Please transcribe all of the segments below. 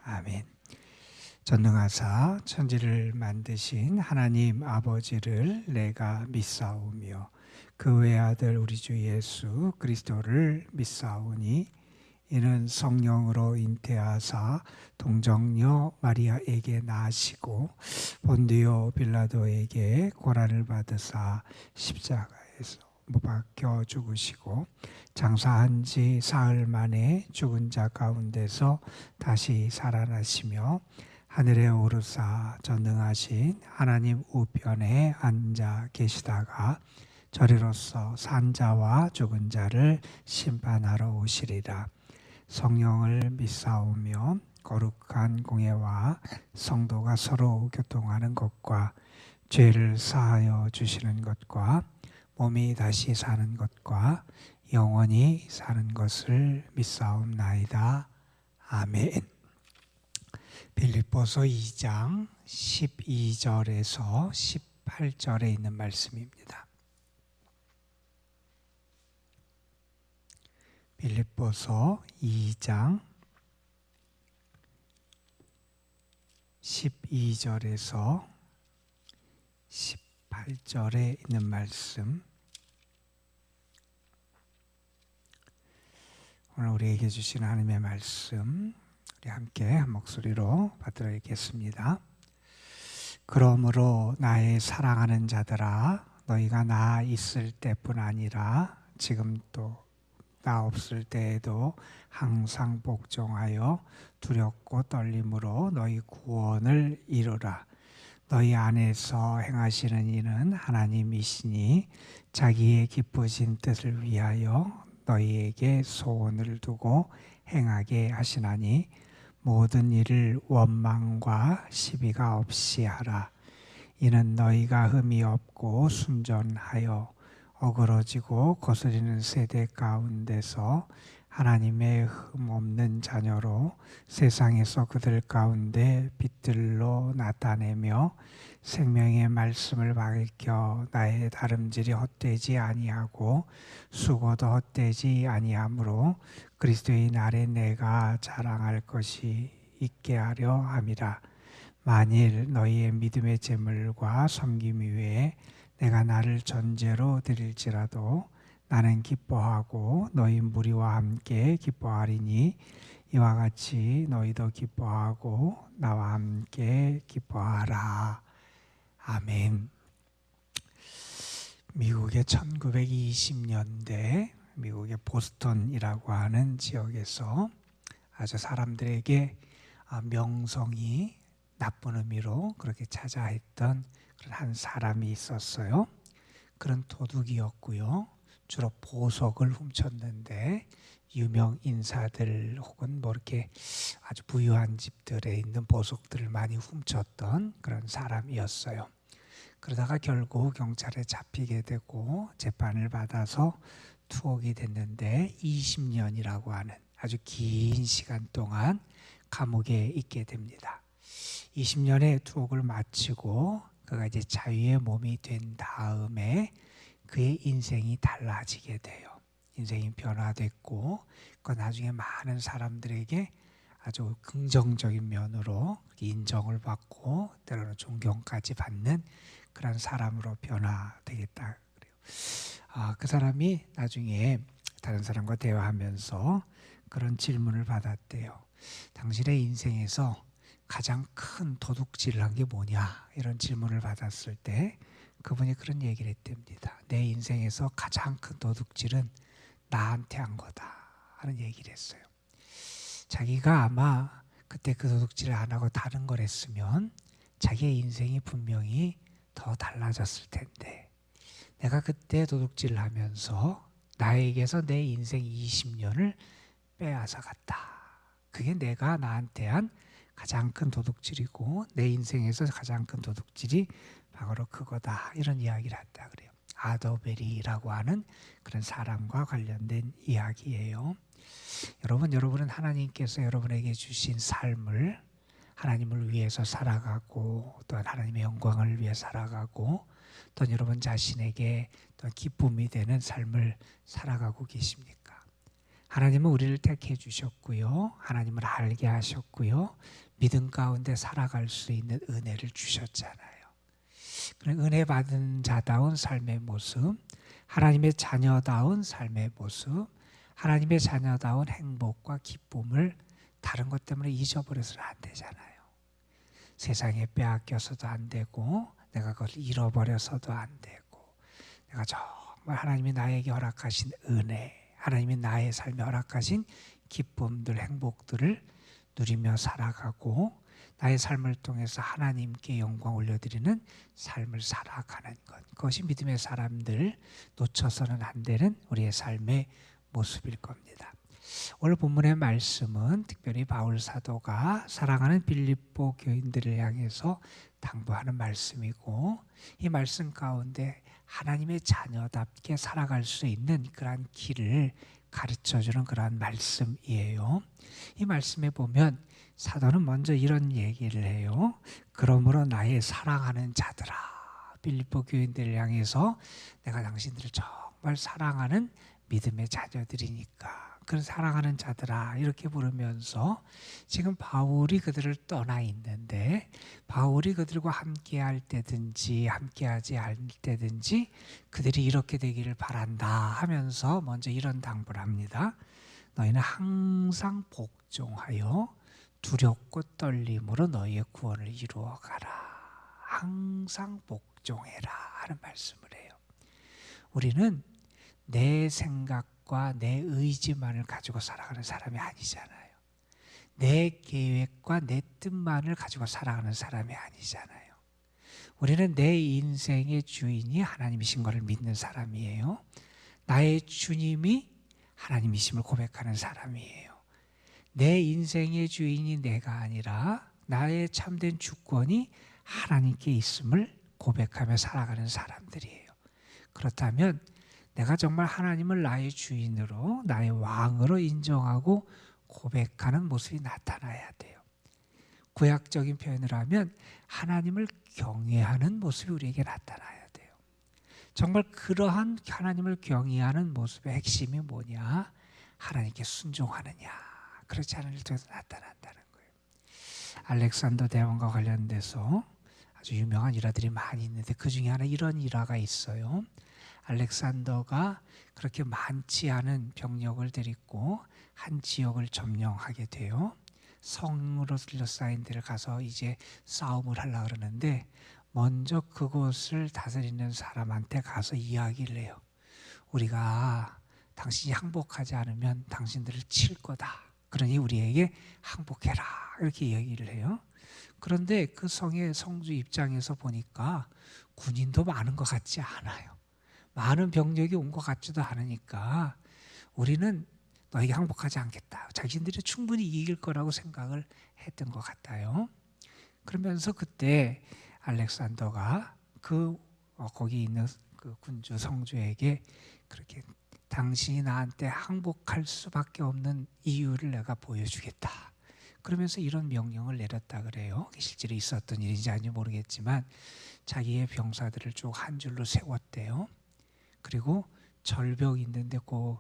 아멘. 전능하사 천지를 만드신 하나님 아버지를 내가 믿사오며 그 외아들 우리 주 예수 그리스도를 믿사오니 이는 성령으로 잉태하사 동정녀 마리아에게 나시고 본디오 빌라도에게 고난을 받으사 십자가에서 못 박혀 죽으시고 장사한 지 사흘 만에 죽은 자 가운데서 다시 살아나시며 하늘에 오르사 전능하신 하나님 우편에 앉아 계시다가 저리로서 산 자와 죽은 자를 심판하러 오시리라. 성령을 믿사오며 거룩한 공예와 성도가 서로 교통하는 것과 죄를 사하여 주시는 것과 몸이 다시 사는 것과 영원히 사는 것을 믿사옵나이다. 아멘. 빌립보서 2장 12절에서 18절에 있는 말씀입니다. 빌립보서 2장 12절에서 18절에 있는 말씀, 오늘 우리에게 주신 하나님의 말씀 우리 함께 한 목소리로 받들어야겠습니다. 그러므로 나의 사랑하는 자들아, 너희가 나 있을 때뿐 아니라 지금 또 나 없을 때에도 항상 복종하여 두렵고 떨림으로 너희 구원을 이루라. 너희 안에서 행하시는 이는 하나님이시니 자기의 기쁘신 뜻을 위하여 너희에게 소원을 두고 행하게 하시나니 모든 일을 원망과 시비가 없이 하라. 이는 너희가 흠이 없고 순전하여 어그러지고 거스리는 세대 가운데서 하나님의 흠 없는 자녀로 세상에서 그들 가운데 빛들로 나타내며 생명의 말씀을 밝혀 나의 다름질이 헛되지 아니하고 수고도 헛되지 아니하므로 그리스도의 날에 내가 자랑할 것이 있게 하려 함이라. 만일 너희의 믿음의 제물과 섬김 위에 내가 나를 전제로 드릴지라도 나는 기뻐하고 너희 무리와 함께 기뻐하리니 이와 같이 너희도 기뻐하고 나와 함께 기뻐하라. 아멘. 미국의 1920년대 미국의 보스턴이라고 하는 지역에서 아주 사람들에게 명성이 나쁜 의미로 그렇게 찾아했던 그런 한 사람이 있었어요. 그런 도둑이었고요. 주로 보석을 훔쳤는데 유명 인사들 혹은 뭐 이렇게 아주 부유한 집들에 있는 보석들을 많이 훔쳤던 그런 사람이었어요. 그러다가 결국 경찰에 잡히게 되고 재판을 받아서 투옥이 됐는데 20년이라고 하는 아주 긴 시간 동안 감옥에 있게 됩니다. 20년의 투옥을 마치고 그가 이제 자유의 몸이 된 다음에 그의 인생이 달라지게 돼요. 인생이 변화됐고 그 나중에 많은 사람들에게 아주 긍정적인 면으로 인정을 받고 때로는 존경까지 받는 그런 사람으로 변화되겠다 그래요. 그 사람이 나중에 다른 사람과 대화하면서 그런 질문을 받았대요. 당신의 인생에서 가장 큰 도둑질을 한 게 뭐냐? 이런 질문을 받았을 때 그분이 그런 얘기를 했답니다. 내 인생에서 가장 큰 도둑질은 나한테 한 거다 하는 얘기를 했어요. 자기가 아마 그때 그 도둑질을 안 하고 다른 걸 했으면 자기의 인생이 분명히 더 달라졌을 텐데 내가 그때 도둑질을 하면서 나에게서 내 인생 20년을 빼앗아 갔다. 그게 내가 나한테 한 가장 큰 도둑질이고 내 인생에서 가장 큰 도둑질이 바로 그거다. 이런 이야기를 한다 그래요. 아더베리라고 하는 그런 사람과 관련된 이야기예요. 여러분은 하나님께서 여러분에게 주신 삶을 하나님을 위해서 살아가고 또한 하나님의 영광을 위해 살아가고 또 여러분 자신에게 또 기쁨이 되는 삶을 살아가고 계십니까? 하나님은 우리를 택해 주셨고요. 하나님을 알게 하셨고요. 믿음 가운데 살아갈 수 있는 은혜를 주셨잖아요. 그런 은혜 받은 자다운 삶의 모습, 하나님의 자녀다운 삶의 모습, 하나님의 자녀다운 행복과 기쁨을 다른 것 때문에 잊어버려서는 안 되잖아요. 세상에 빼앗겨서도 안 되고 내가 그걸 잃어버려서도 안 되고, 내가 정말 하나님이 나에게 허락하신 은혜, 하나님이 나의 삶에 허락하신 기쁨들, 행복들을 누리며 살아가고 나의 삶을 통해서 하나님께 영광 올려드리는 삶을 살아가는 것, 그것이 믿음의 사람들 놓쳐서는 안 되는 우리의 삶의 모습일 겁니다. 오늘 본문의 말씀은 특별히 바울 사도가 사랑하는 빌립보 교인들을 향해서 당부하는 말씀이고, 이 말씀 가운데 하나님의 자녀답게 살아갈 수 있는 그러한 길을 가르쳐주는 그러한 말씀이에요. 이 말씀에 보면 사도는 먼저 이런 얘기를 해요. 그러므로 나의 사랑하는 자들아, 빌립보 교인들을 향해서 내가 당신들을 정말 사랑하는 믿음의 자녀들이니까 그런 사랑하는 자들아 이렇게 부르면서 지금 바울이 그들을 떠나 있는데, 바울이 그들과 함께할 때든지 함께하지 않을 때든지 그들이 이렇게 되기를 바란다 하면서 먼저 이런 당부를 합니다. 너희는 항상 복종하여 두렵고 떨림으로 너희의 구원을 이루어가라. 항상 복종해라 하는 말씀을 해요. 우리는 내 생각과 내 의지만을 가지고 살아가는 사람이 아니잖아요. 내 계획과 내 뜻만을 가지고 살아가는 사람이 아니잖아요. 우리는 내 인생의 주인이 하나님이신 것을 믿는 사람이에요. 나의 주님이 하나님이심을 고백하는 사람이에요. 내 인생의 주인이 내가 아니라 나의 참된 주권이 하나님께 있음을 고백하며 살아가는 사람들이에요. 그렇다면 내가 정말 하나님을 나의 주인으로, 나의 왕으로 인정하고 고백하는 모습이 나타나야 돼요. 구약적인 표현을 하면 하나님을 경외하는 모습이 우리에게 나타나야 돼요. 정말 그러한 하나님을 경외하는 모습의 핵심이 뭐냐? 하나님께 순종하느냐? 그렇지 않을 때 나타난다는 거예요. 알렉산더 대왕과 관련돼서 아주 유명한 일화들이 많이 있는데 그 중에 하나 이런 일화가 있어요. 알렉산더가 그렇게 많지 않은 병력을 데리고 한 지역을 점령하게 돼요. 성으로 둘러싸인 데를 가서 이제 싸움을 하려고 그러는데 먼저 그곳을 다스리는 사람한테 가서 이야기를 해요. 우리가 당신이 항복하지 않으면 당신들을 칠 거다. 그러니 우리에게 항복해라. 이렇게 이야기를 해요. 그런데 그 성의 성주 입장에서 보니까 군인도 많은 것 같지 않아요. 많은 병력이 온 것 같지도 않으니까 우리는 너에게 항복하지 않겠다. 자신들이 충분히 이길 거라고 생각을 했던 것 같아요. 그러면서 그때 알렉산더가 거기 있는 그 군주 성주에게 그렇게 당신이 나한테 항복할 수밖에 없는 이유를 내가 보여주겠다. 그러면서 이런 명령을 내렸다 그래요. 실제로 있었던 일인지 아닌지 모르겠지만 자기의 병사들을 쭉 한 줄로 세웠대요. 그리고 절벽이 있는데 그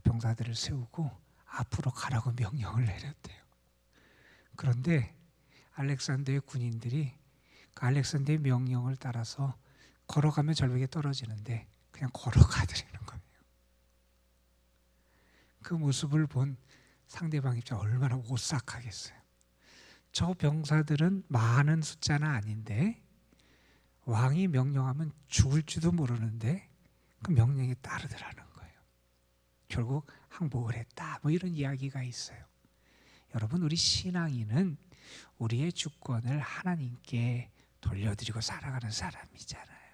병사들을 세우고 앞으로 가라고 명령을 내렸대요. 그런데 알렉산더의 군인들이 그 알렉산더의 명령을 따라서 걸어가면 절벽에 떨어지는데 그냥 걸어가드리는 거예요. 그 모습을 본 상대방 입장 얼마나 오싹하겠어요. 저 병사들은 많은 숫자는 아닌데 왕이 명령하면 죽을지도 모르는데 그 명령에 따르더라는 거예요. 결국 항복을 했다. 뭐 이런 이야기가 있어요. 여러분, 우리 신앙인은 우리의 주권을 하나님께 돌려드리고 살아가는 사람이잖아요.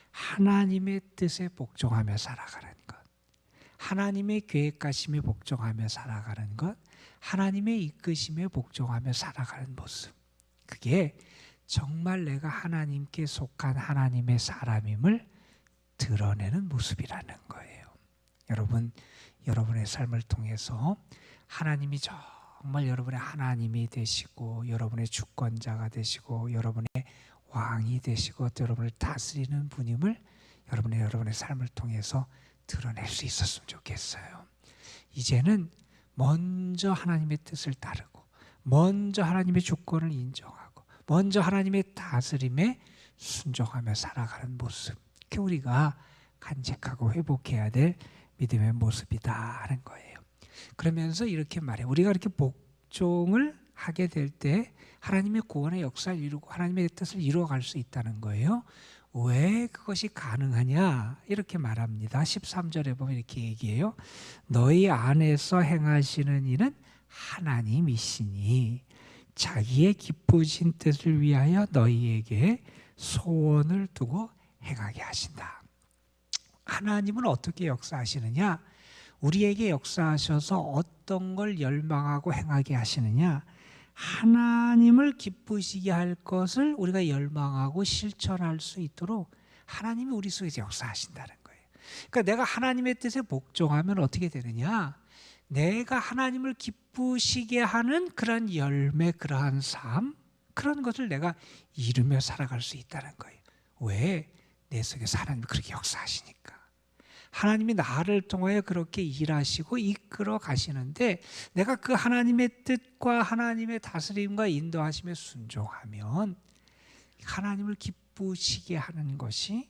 하나님의 뜻에 복종하며 살아가는 것, 하나님의 계획하심에 복종하며 살아가는 것, 하나님의 이끄심에 복종하며 살아가는 모습, 그게 정말 내가 하나님께 속한 하나님의 사람임을 드러내는 모습이라는 거예요. 여러분, 여러분의 삶을 통해서 하나님이 정말 여러분의 하나님이 되시고 여러분의 주권자가 되시고 여러분의 왕이 되시고 또 여러분을 다스리는 분임을 여러분의 삶을 통해서 드러낼 수 있었으면 좋겠어요. 이제는 먼저 하나님의 뜻을 따르고 먼저 하나님의 주권을 인정하고 먼저 하나님의 다스림에 순종하며 살아가는 모습, 그게 우리가 간직하고 회복해야 될 믿음의 모습이다 하는 거예요. 그러면서 이렇게 말해요. 우리가 이렇게 복종을 하게 될 때 하나님의 구원의 역사를 이루고 하나님의 뜻을 이루어갈 수 있다는 거예요. 왜 그것이 가능하냐 이렇게 말합니다. 13절에 보면 이렇게 얘기해요. 너희 안에서 행하시는 일은 하나님이시니 자기의 기쁘신 뜻을 위하여 너희에게 소원을 두고 행하게 하신다. 하나님은 어떻게 역사하시느냐? 우리에게 역사하셔서 어떤 걸 열망하고 행하게 하시느냐? 하나님을 기쁘시게 할 것을 우리가 열망하고 실천할 수 있도록 하나님이 우리 속에서 역사하신다는 거예요. 그러니까 내가 하나님의 뜻에 복종하면 어떻게 되느냐? 내가 하나님을 기쁘시게 하는 그러한 열매, 그러한 삶, 그런 것을 내가 이루며 살아갈 수 있다는 거예요. 왜? 내 속에서 하나님이 그렇게 역사하시니까. 하나님이 나를 통하여 그렇게 일하시고 이끌어 가시는데 내가 그 하나님의 뜻과 하나님의 다스림과 인도하심에 순종하면 하나님을 기쁘시게 하는 것이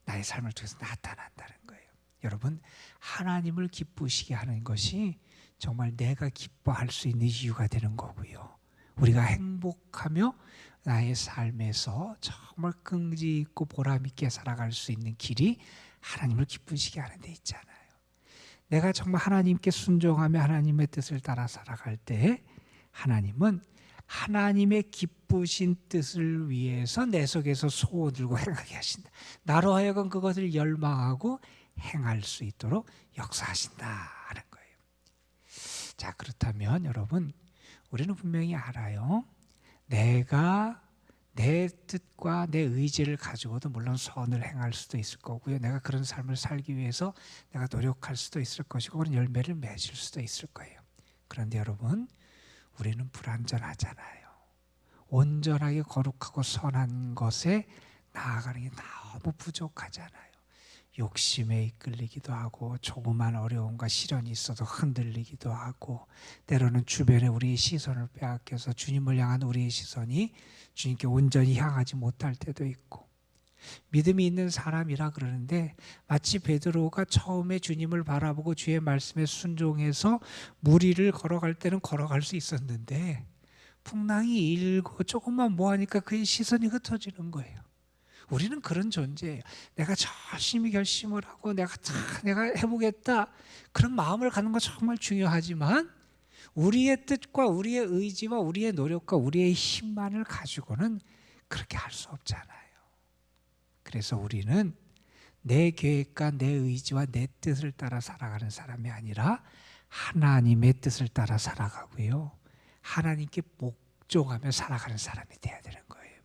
나의 삶을 통해서 나타난다는 거예요. 여러분, 하나님을 기쁘시게 하는 것이 정말 내가 기뻐할 수 있는 이유가 되는 거고요. 우리가 행복하며 나의 삶에서 정말 끈기 있고 보람 있게 살아갈 수 있는 길이 하나님을 기쁘시게 하는 데 있잖아요. 내가 정말 하나님께 순종하며 하나님의 뜻을 따라 살아갈 때 하나님은 하나님의 기쁘신 뜻을 위해서 내 속에서 소원 들고 행하게 하신다. 나로 하여금 그것을 열망하고 행할 수 있도록 역사하신다 하는 거예요. 자, 그렇다면 여러분, 우리는 분명히 알아요. 내가 내 뜻과 내 의지를 가지고도 물론 선을 행할 수도 있을 거고요. 내가 그런 삶을 살기 위해서 내가 노력할 수도 있을 것이고 그런 열매를 맺을 수도 있을 거예요. 그런데 여러분, 우리는 불완전하잖아요. 온전하게 거룩하고 선한 것에 나아가는 게 너무 부족하잖아요. 욕심에 이끌리기도 하고 조그만 어려움과 시련이 있어도 흔들리기도 하고 때로는 주변에 우리의 시선을 빼앗겨서 주님을 향한 우리의 시선이 주님께 온전히 향하지 못할 때도 있고 믿음이 있는 사람이라 그러는데 마치 베드로가 처음에 주님을 바라보고 주의 말씀에 순종해서 무리를 걸어갈 때는 걸어갈 수 있었는데 풍랑이 일고 조금만 뭐하니까 그의 시선이 흩어지는 거예요. 우리는 그런 존재예요. 내가 열심히 결심을 하고 내가 해보겠다 그런 마음을 갖는 건 정말 중요하지만 우리의 뜻과 우리의 의지와 우리의 노력과 우리의 힘만을 가지고는 그렇게 할 수 없잖아요. 그래서 우리는 내 계획과 내 의지와 내 뜻을 따라 살아가는 사람이 아니라 하나님의 뜻을 따라 살아가고요. 하나님께 복종하며 살아가는 사람이 돼야 되는 거예요.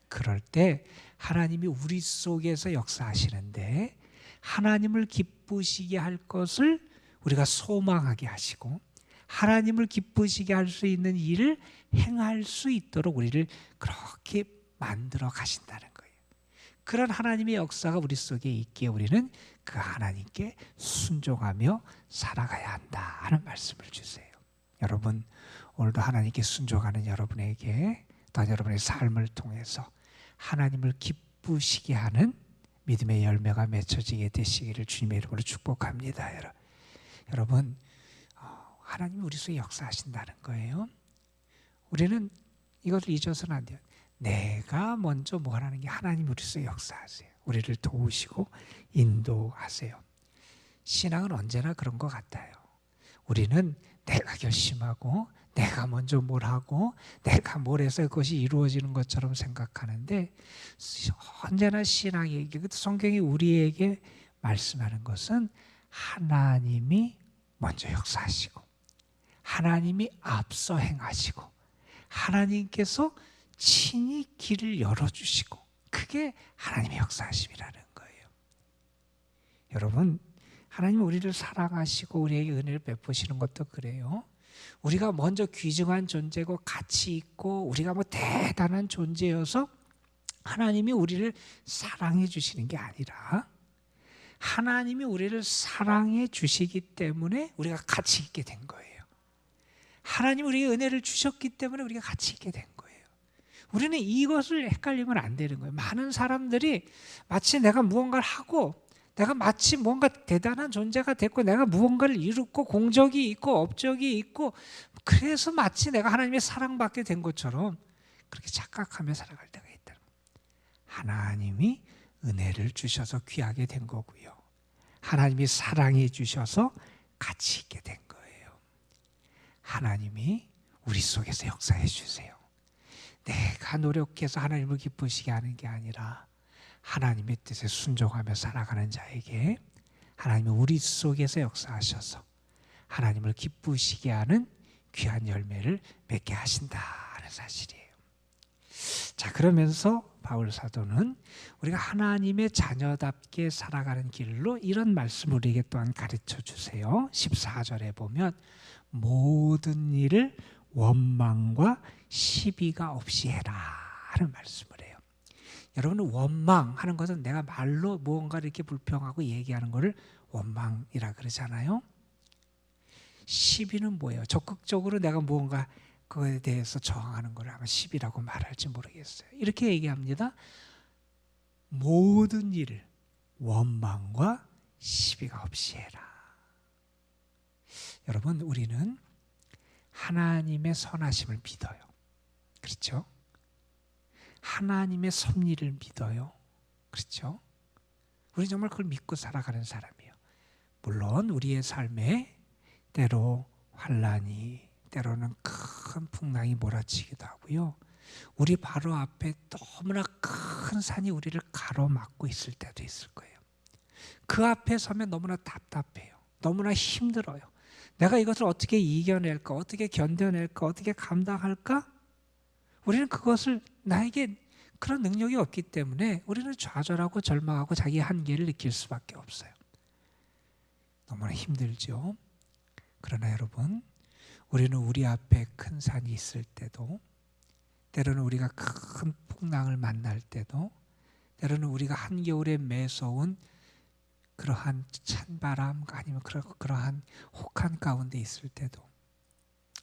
그럴 때 하나님이 우리 속에서 역사하시는데 하나님을 기쁘시게 할 것을 우리가 소망하게 하시고 하나님을 기쁘시게 할 수 있는 일을 행할 수 있도록 우리를 그렇게 만들어 가신다는 거예요. 그런 하나님의 역사가 우리 속에 있기에 우리는 그 하나님께 순종하며 살아가야 한다 하는 말씀을 주세요. 여러분, 오늘도 하나님께 순종하는 여러분에게 또한 여러분의 삶을 통해서 하나님을 기쁘시게 하는 믿음의 열매가 맺혀지게 되시기를 주님의 이름으로 축복합니다. 여러분, 하나님이 우리 속에 역사하신다는 거예요. 우리는 이것을 잊어서는 안 돼요. 내가 먼저 뭐 하라는 게 하나님이 우리 속에 역사하세요. 우리를 도우시고 인도하세요. 신앙은 언제나 그런 것 같아요. 우리는 내가 결심하고 내가 먼저 뭘 하고 내가 뭘 해서 그것이 이루어지는 것처럼 생각하는데 언제나 신앙에게 성경이 우리에게 말씀하는 것은 하나님이 먼저 역사하시고 하나님이 앞서 행하시고 하나님께서 친히 길을 열어주시고 그게 하나님의 역사하심이라는 거예요. 여러분, 하나님은 우리를 사랑하시고 우리에게 은혜를 베푸시는 것도 그래요. 우리가 먼저 귀중한 존재고 가치 있고 우리가 뭐 대단한 존재여서 하나님이 우리를 사랑해 주시는 게 아니라 하나님이 우리를 사랑해 주시기 때문에 우리가 같이 있게 된 거예요. 하나님이 우리에게 은혜를 주셨기 때문에 우리가 같이 있게 된 거예요. 우리는 이것을 헷갈리면 안 되는 거예요. 많은 사람들이 마치 내가 무언가를 하고 내가 마치 뭔가 대단한 존재가 됐고 내가 무언가를 이루고 공적이 있고 업적이 있고 그래서 마치 내가 하나님의 사랑받게 된 것처럼 그렇게 착각하며 살아갈 때가 있다. 하나님이 은혜를 주셔서 귀하게 된 거고요. 하나님이 사랑해 주셔서 같이 있게 된 거예요. 하나님이 우리 속에서 역사해 주세요. 내가 노력해서 하나님을 기쁘시게 하는 게 아니라 하나님의 뜻에 순종하며 살아가는 자에게 하나님이 우리 속에서 역사하셔서 하나님을 기쁘시게 하는 귀한 열매를 맺게 하신다는 사실이에요. 자, 그러면서 바울 사도는 우리가 하나님의 자녀답게 살아가는 길로 이런 말씀을 우리에게 또한 가르쳐 주세요. 14절에 보면 모든 일을 원망과 시비가 없이 해라 하는 말씀을 해요. 여러분은 원망하는 것은 내가 말로 무언가를 이렇게 불평하고 얘기하는 것을 원망이라 그러잖아요. 시비는 뭐예요? 적극적으로 내가 무언가 그거에 대해서 저항하는 걸 아마 시비라고 말할지 모르겠어요. 이렇게 얘기합니다. 모든 일을 원망과 시비가 없이 해라. 여러분, 우리는 하나님의 선하심을 믿어요. 그렇죠? 하나님의 섭리를 믿어요. 그렇죠? 우리 정말 그걸 믿고 살아가는 사람이에요. 물론 우리의 삶에 때로 환난이, 때로는 큰 풍랑이 몰아치기도 하고요. 우리 바로 앞에 너무나 큰 산이 우리를 가로막고 있을 때도 있을 거예요. 그 앞에 서면 너무나 답답해요. 너무나 힘들어요. 내가 이것을 어떻게 이겨낼까? 어떻게 견뎌낼까? 어떻게 감당할까? 우리는 그것을 나에게 그런 능력이 없기 때문에 우리는 좌절하고 절망하고 자기의 한계를 느낄 수밖에 없어요. 너무나 힘들죠. 그러나 여러분, 우리는 우리 앞에 큰 산이 있을 때도, 때로는 우리가 큰 풍랑을 만날 때도, 때로는 우리가 한겨울에 매서운 그러한 찬바람 아니면 그러한 혹한 가운데 있을 때도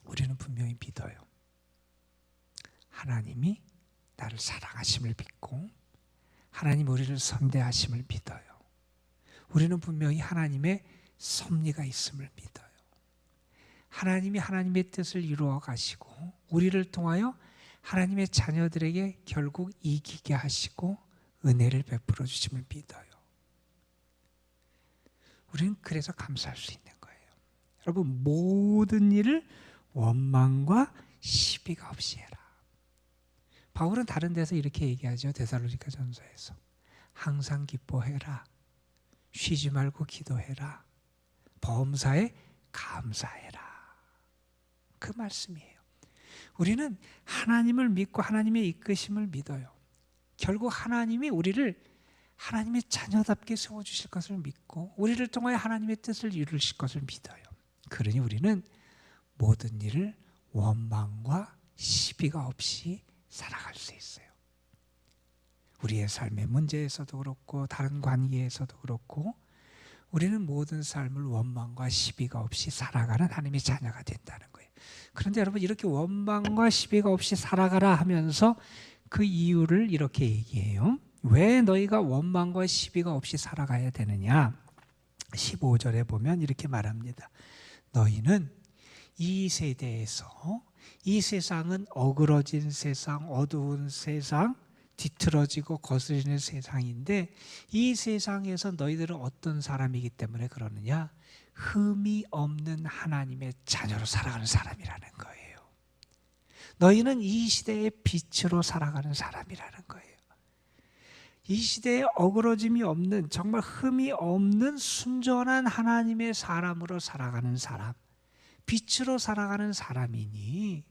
우리는 분명히 믿어요. 하나님이 나를 사랑하심을 믿고 하나님 우리를 선대하심을 믿어요. 우리는 분명히 하나님의 섭리가 있음을 믿어요. 하나님이 하나님의 뜻을 이루어 가시고 우리를 통하여 하나님의 자녀들에게 결국 이기게 하시고 은혜를 베풀어 주심을 믿어요. 우리는 그래서 감사할 수 있는 거예요. 여러분, 모든 일을 원망과 시비가 없이 해라. 바울은 다른 데서 이렇게 얘기하죠. 데살로니가 전서에서 항상 기뻐해라, 쉬지 말고 기도해라, 범사에 감사해라. 그 말씀이에요. 우리는 하나님을 믿고 하나님의 이끄심을 믿어요. 결국 하나님이 우리를 하나님의 자녀답게 세워주실 것을 믿고 우리를 통하여 하나님의 뜻을 이루실 것을 믿어요. 그러니 우리는 모든 일을 원망과 시비가 없이 살아갈 수 있어요. 우리의 삶의 문제에서도 그렇고 다른 관계에서도 그렇고 우리는 모든 삶을 원망과 시비가 없이 살아가는 하나님의 자녀가 된다는 거예요. 그런데 여러분, 이렇게 원망과 시비가 없이 살아가라 하면서 그 이유를 이렇게 얘기해요. 왜 너희가 원망과 시비가 없이 살아가야 되느냐? 15절에 보면 이렇게 말합니다. 너희는 이 세대에서, 이 세상은 어그러진 세상, 어두운 세상, 뒤틀어지고 거스리는 세상인데 이 세상에서 너희들은 어떤 사람이기 때문에 그러느냐? 흠이 없는 하나님의 자녀로 살아가는 사람이라는 거예요. 너희는 이 시대의 빛으로 살아가는 사람이라는 거예요. 이 시대에 어그러짐이 없는, 정말 흠이 없는 순전한 하나님의 사람으로 살아가는 사람, 빛으로 살아가는 사람이니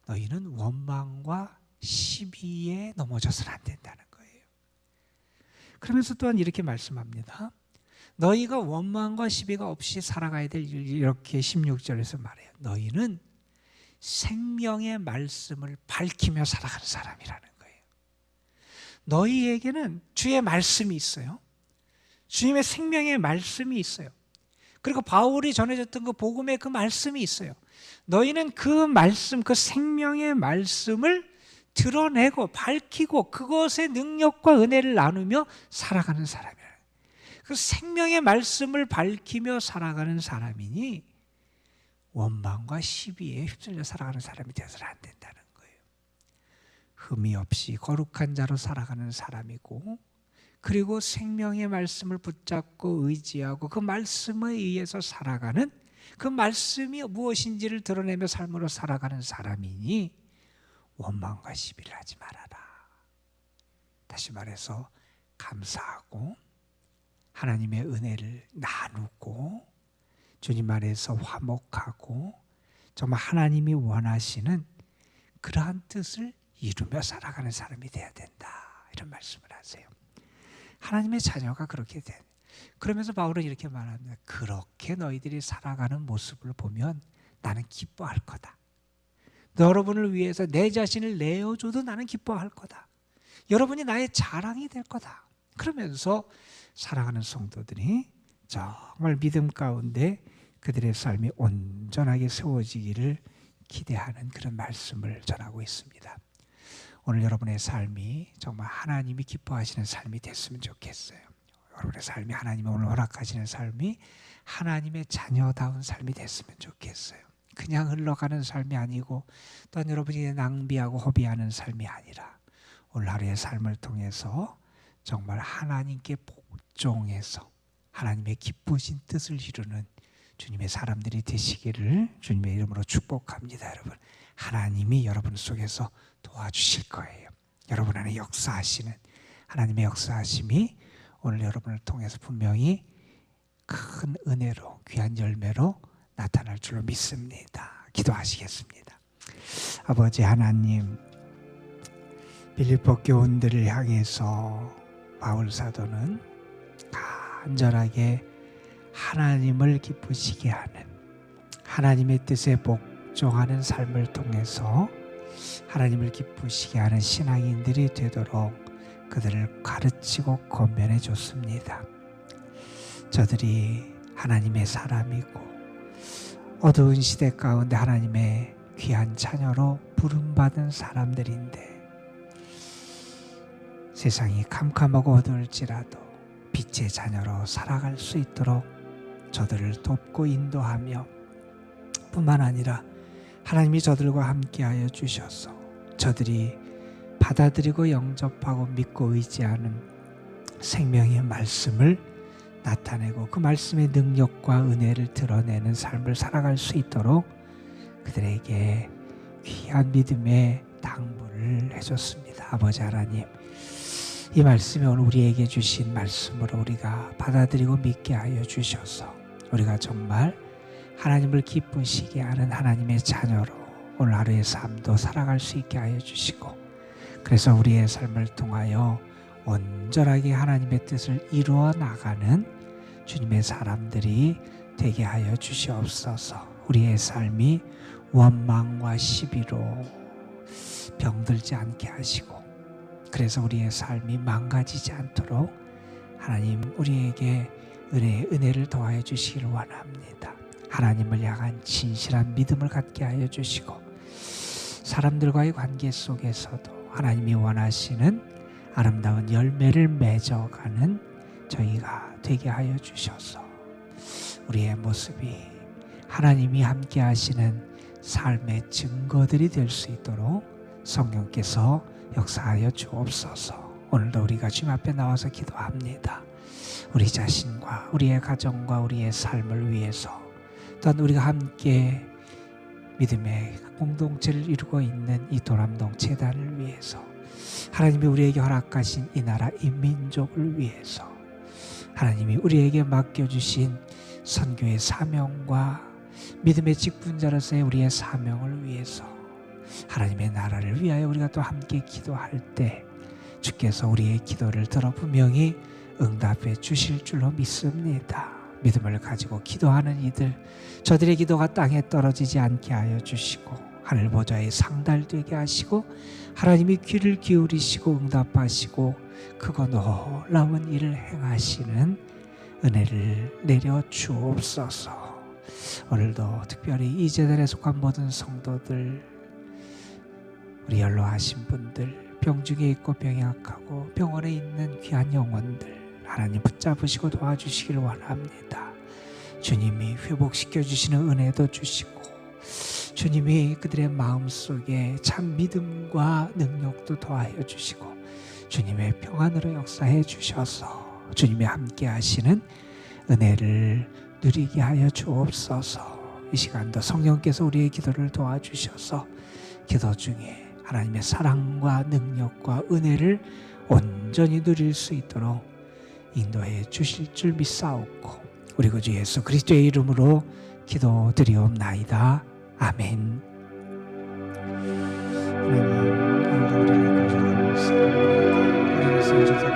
너희는 원망과 시비에 넘어져서는 안 된다는 거예요. 그러면서 또한 이렇게 말씀합니다. 너희가 원망과 시비가 없이 살아가야 될 일, 이렇게 16절에서 말해요. 너희는 생명의 말씀을 밝히며 살아가는 사람이라는 거예요. 너희에게는 주의 말씀이 있어요. 주님의 생명의 말씀이 있어요. 그리고 바울이 전해졌던 그 복음의 그 말씀이 있어요. 너희는 그 말씀, 그 생명의 말씀을 드러내고 밝히고 그것의 능력과 은혜를 나누며 살아가는 사람이에요. 그 생명의 말씀을 밝히며 살아가는 사람이니 원망과 시비에 휩쓸려 살아가는 사람이 되어서는 안 된다는 거예요. 흠이 없이 거룩한 자로 살아가는 사람이고, 그리고 생명의 말씀을 붙잡고 의지하고 그 말씀에 의해서 살아가는, 그 말씀이 무엇인지를 드러내며 삶으로 살아가는 사람이니 원망과 시비를 하지 말아라. 다시 말해서 감사하고 하나님의 은혜를 나누고 주님 안에서 화목하고 정말 하나님이 원하시는 그러한 뜻을 이루며 살아가는 사람이 되어야 된다, 이런 말씀을 하세요. 하나님의 자녀가 그렇게 된, 그러면서 바울은 이렇게 말합니다. 그렇게 너희들이 살아가는 모습을 보면 나는 기뻐할 거다. 여러분을 위해서 내 자신을 내어줘도 나는 기뻐할 거다. 여러분이 나의 자랑이 될 거다. 그러면서 살아가는 성도들이 정말 믿음 가운데 그들의 삶이 온전하게 세워지기를 기대하는 그런 말씀을 전하고 있습니다. 오늘 여러분의 삶이 정말 하나님이 기뻐하시는 삶이 됐으면 좋겠어요. 여러분의 삶이 하나님이 오늘 허락하시는 삶이 하나님의 자녀다운 삶이 됐으면 좋겠어요. 그냥 흘러가는 삶이 아니고 또한 여러분이 낭비하고 허비하는 삶이 아니라 오늘 하루의 삶을 통해서 정말 하나님께 복종해서 하나님의 기쁘신 뜻을 이루는 주님의 사람들이 되시기를 주님의 이름으로 축복합니다. 여러분, 하나님이 여러분 속에서 도와주실 거예요. 여러분 안에 역사하시는 하나님의 역사하심이 오늘 여러분을 통해서 분명히 큰 은혜로, 귀한 열매로 나타날 줄로 믿습니다. 기도하시겠습니다. 아버지 하나님, 빌립보 교인들을 향해서 바울 사도는 간절하게 하나님을 기쁘시게 하는, 하나님의 뜻에 복종하는 삶을 통해서 하나님을 기쁘시게 하는 신앙인들이 되도록 그들을 가르치고 권면해 줬습니다. 저들이 하나님의 사람이고 어두운 시대 가운데 하나님의 귀한 자녀로 부름받은 사람들인데 세상이 캄캄하고 어두울지라도 빛의 자녀로 살아갈 수 있도록 저들을 돕고 인도하며 뿐만 아니라 하나님이 저들과 함께하여 주셔서 저들이 받아들이고 영접하고 믿고 의지하는 생명의 말씀을 나타내고 그 말씀의 능력과 은혜를 드러내는 삶을 살아갈 수 있도록 그들에게 귀한 믿음의 당부를 해줬습니다. 아버지 하나님, 이 말씀이 오늘 우리에게 주신 말씀으로 우리가 받아들이고 믿게 하여 주셔서 우리가 정말 하나님을 기쁘시게 하는 하나님의 자녀로 오늘 하루의 삶도 살아갈 수 있게 하여 주시고, 그래서 우리의 삶을 통하여 온전하게 하나님의 뜻을 이루어 나가는 주님의 사람들이 되게 하여 주시옵소서. 우리의 삶이 원망과 시비로 병들지 않게 하시고, 그래서 우리의 삶이 망가지지 않도록 하나님 우리에게 은혜를 더하여 주시기를 원합니다. 하나님을 향한 진실한 믿음을 갖게 하여 주시고, 사람들과의 관계 속에서도 하나님이 원하시는 아름다운 열매를 맺어가는 저희가 되게 하여 주셔서 우리의 모습이 하나님이 함께 하시는 삶의 증거들이 될 수 있도록 성령께서 역사하여 주옵소서. 오늘도 우리가 주님 앞에 나와서 기도합니다. 우리 자신과 우리의 가정과 우리의 삶을 위해서, 또한 우리가 함께 믿음의 공동체를 이루고 있는 이 도람동 재단을 위해서, 하나님이 우리에게 허락하신 이 나라 이 민족을 위해서, 하나님이 우리에게 맡겨주신 선교의 사명과 믿음의 직분자로서의 우리의 사명을 위해서, 하나님의 나라를 위하여 우리가 또 함께 기도할 때 주께서 우리의 기도를 들어 분명히 응답해 주실 줄로 믿습니다. 믿음을 가지고 기도하는 이들, 저들의 기도가 땅에 떨어지지 않게 하여 주시고 하늘 보좌에 상달되게 하시고 하나님이 귀를 기울이시고 응답하시고 크고 놀라운 일을 행하시는 은혜를 내려 주옵소서. 오늘도 특별히 이 재단에 속한 모든 성도들, 우리 연로하신 분들, 병중에 있고 병약하고 병원에 있는 귀한 영혼들 하나님 붙잡으시고 도와주시기를 원합니다. 주님이 회복시켜 주시는 은혜도 주시고 주님이 그들의 마음속에 참 믿음과 능력도 더하여 주시고 주님의 평안으로 역사해 주셔서 주님이 함께 하시는 은혜를 누리게 하여 주옵소서. 이 시간도 성령께서 우리의 기도를 도와주셔서 기도 중에 하나님의 사랑과 능력과 은혜를 온전히 누릴 수 있도록 인도해 주실 줄 믿사옵고 우리 구주 예수 그리스도의 이름으로 기도드리옵나이다. 아멘. 하나님, 오늘도 우리를 거절하면서 우리를 세워줘서